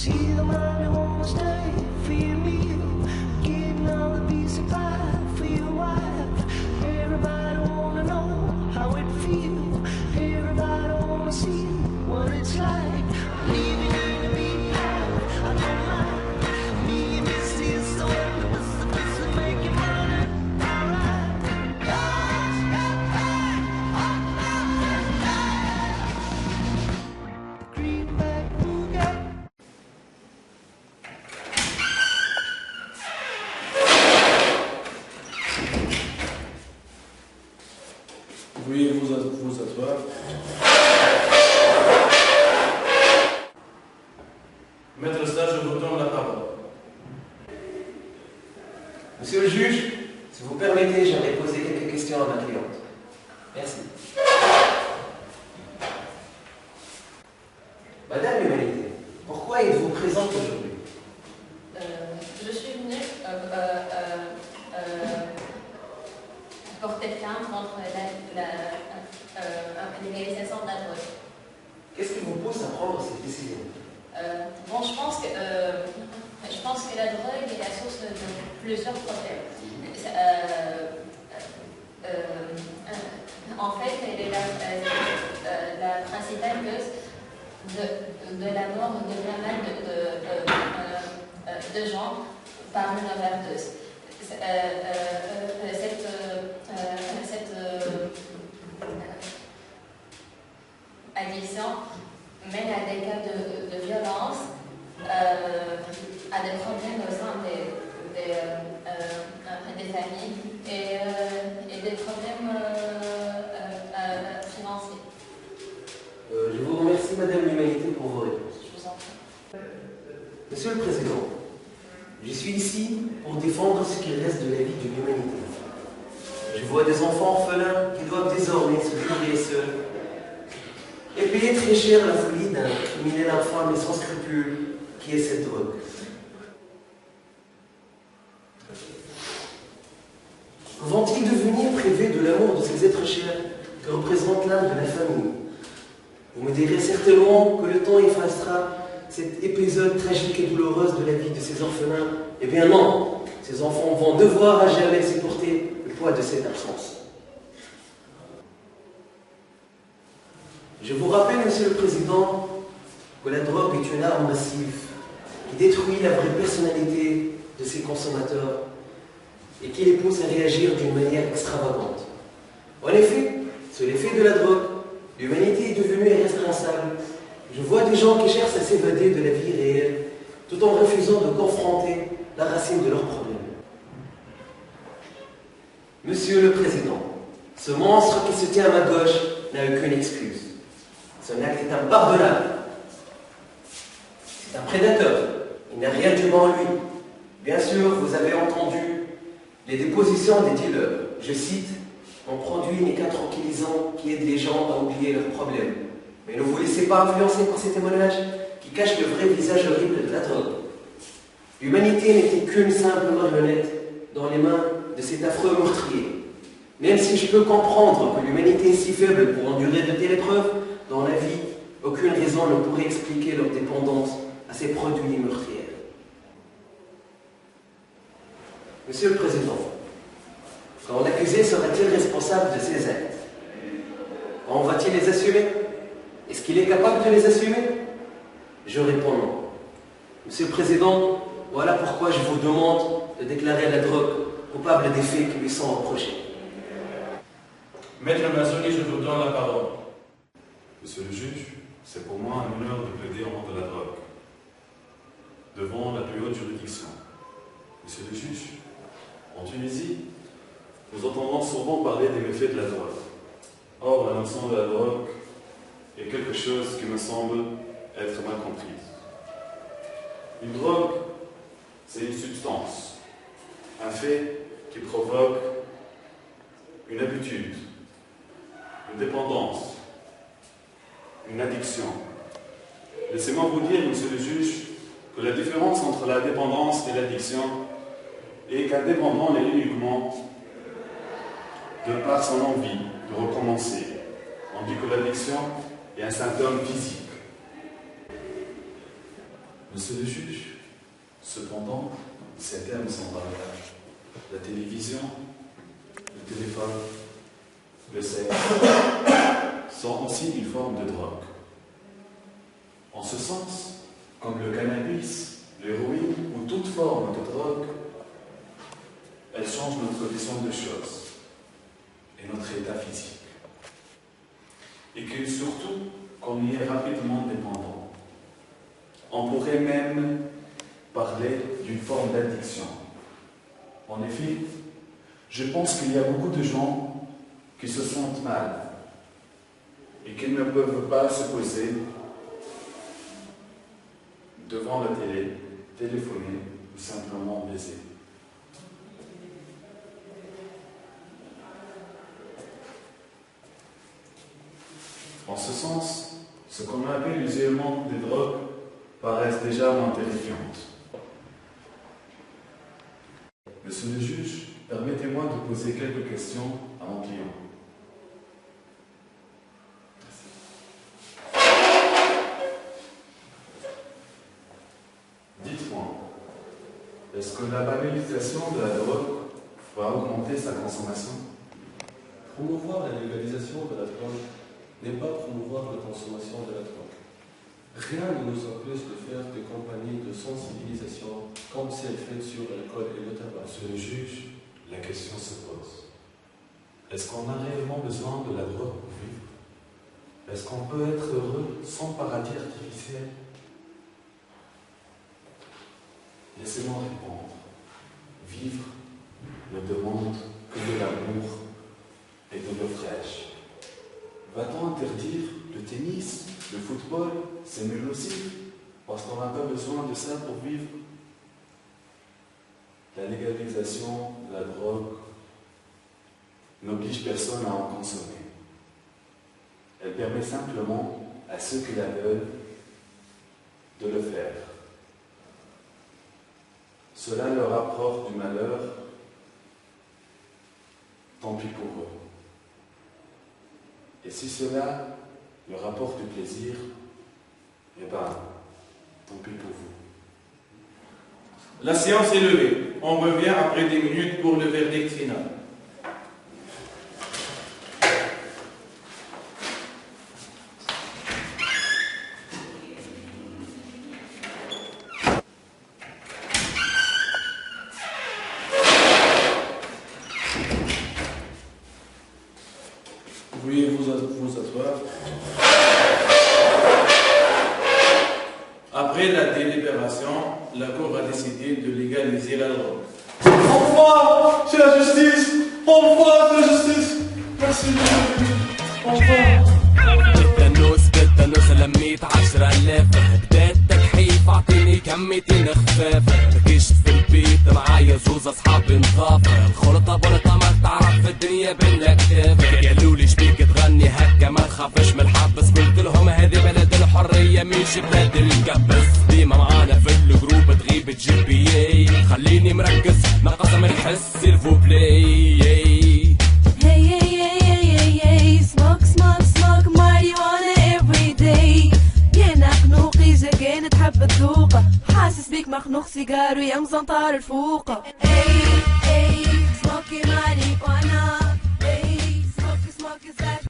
See the money won't stay for your meal, getting all the piece of pie for your wife. Everybody wanna know how it feels. Everybody wanna see what it's like. Leaving in the beat path, I don't mind. Me and Missy is so supposed to make it money. Alright. Greenback Boogie. Veuillez vous asseoir. Maître Stage, je vous donne la parole. Monsieur le juge, si vous permettez, j'aimerais poser quelques questions à ma cliente. Merci. Madame Humanité, pourquoi êtes-vous présente aujourd'hui? Je suis venue porter plainte contre la légalisation de la drogue. Qu'est-ce qui vous pousse à prendre cette décision? Bon, je pense que la drogue est la source de plusieurs problèmes. En fait, elle est la principale cause de la mort de pas mal de gens par une overdose. Cette addiction mène à des cas de violence, à des problèmes au sein des familles et des problèmes financiers. Je vous remercie, Madame l'Humanité, pour vos réponses. Je vous en prie. Monsieur le Président, je suis ici pour défendre ce qu'il reste de la vie de l'humanité. Je vois des enfants orphelins qui doivent désormais se débrouiller seuls et payer très cher la folie d'un criminel infâme et sans scrupules qui est cette drogue. Vont-ils devenir privés de l'amour de ces êtres chers que représente l'âme de la famille? Vous me direz certainement que le temps effacera cet épisode tragique et douloureux de la vie de ces orphelins. Eh bien non, ces enfants vont devoir à jamais supporter le poids de cette absence. Je vous rappelle, Monsieur le Président, que la drogue est une arme massive qui détruit la vraie personnalité de ses consommateurs et qui les pousse à réagir d'une manière extravagante. En effet, sous l'effet de la drogue, l'humanité est devenue irresponsable. Je vois des gens qui cherchent à s'évader de la vie réelle, tout en refusant de confronter la racine de leurs problèmes. Monsieur le Président, ce monstre qui se tient à ma gauche n'a aucune excuse. Son acte est impardonnable. C'est un prédateur. Il n'a rien d'humain en lui. Bien sûr, vous avez entendu les dépositions des dealers. Je cite, « Mon produit n'est qu'un tranquillisant qui aide les gens à oublier leurs problèmes. » Mais ne vous laissez pas influencer par ces témoignages qui cachent le vrai visage horrible de la drogue. L'humanité n'était qu'une simple marionnette dans les mains de cet affreux meurtrier. Même si je peux comprendre que l'humanité est si faible pour endurer de telles épreuves, dans la vie, aucune raison ne pourrait expliquer leur dépendance à ces produits meurtriers. Monsieur le Président, quand l'accusé sera-t-il responsable de ses actes? Quand va-t-il les assumer? Est-ce qu'il est capable de les assumer? Je réponds non. Monsieur le Président, voilà pourquoi je vous demande de déclarer la drogue coupable des faits qui lui sont reprochés. Maître Mazzoni, je vous donne la parole. Monsieur le juge, c'est pour moi un honneur de plaider en nom de la drogue, devant la plus haute juridiction. Monsieur le juge, en Tunisie, nous entendons souvent parler des méfaits de la drogue. Or, la notion de la drogue est quelque chose qui me semble être mal comprise. Une drogue, c'est une substance, un fait qui provoque une habitude, une dépendance, une addiction. Laissez-moi vous dire, monsieur le juge, que la différence entre la dépendance et l'addiction est qu'un dépendant l'est uniquement de par son envie de recommencer, tandis que l'addiction est un symptôme physique. Monsieur le juge, cependant, ces thèmes sont variables. La télévision, le téléphone, le sexe sont aussi une forme de drogue. En ce sens, comme le cannabis, l'héroïne ou toute forme de drogue, elle change notre vision des choses et notre état physique. Et que surtout, qu'on y est rapidement dépendant. On pourrait même parler d'une forme d'addiction. En effet, je pense qu'il y a beaucoup de gens qui se sentent mal et qui ne peuvent pas se poser devant la télé, téléphoner ou simplement baiser. En ce sens, ce qu'on appelle usuellement des drogues paraissent déjà moins terrifiantes. Monsieur le juge, permettez-moi de poser quelques questions à mon client. Dites-moi, est-ce que la banalisation de la drogue va augmenter sa consommation? Promouvoir la légalisation de la drogue n'est pas promouvoir la consommation de la drogue. Rien ne nous empêche de faire des campagnes de sensibilisation comme celles faites sur l'alcool et le tabac. Monsieur le juge, la question se pose. Est-ce qu'on a réellement besoin de la drogue pour vivre? Est-ce qu'on peut être heureux sans paradis artificiel? Laissez-moi répondre. Vivre ne demande que de l'amour et de l'eau fraîche. Va-t-on interdire le tennis, le football, c'est nul aussi, parce qu'on n'a pas besoin de ça pour vivre? La légalisation de la drogue n'oblige personne à en consommer. Elle permet simplement à ceux qui la veulent de le faire. Cela leur apporte du malheur, tant pis pour eux. Et si cela leur apporte du plaisir, eh ben, tant pis pour vous. La séance est levée. On revient après 10 minutes pour le verdict final. Veuillez vous asseoir. Après la délibération, la Cour a décidé de légaliser la drogue. Enfin, c'est la justice. Enfin, c'est la justice. Merci. Enfin. بالتنوس لميت 10,000 بدات تكحيف اعطيني كميتين خفاف كشت في البيت معايا زوز اصحابي نضاف الخلطه بلطه ما تعرف في الدنيا بين كتاف قالولي شبيك تغني هكا ما تخافش من الحبس قلت لهم هذه بلد الحريه مش بلاد الكبس ديما معانا في الجروب تغيب تجيب بيي خليني مركز ناقص من الحس الفوبلاي الذوقة حاسس بيك مخنوق سيجار ويا مزنطار الفوقة. اي سموكي ماني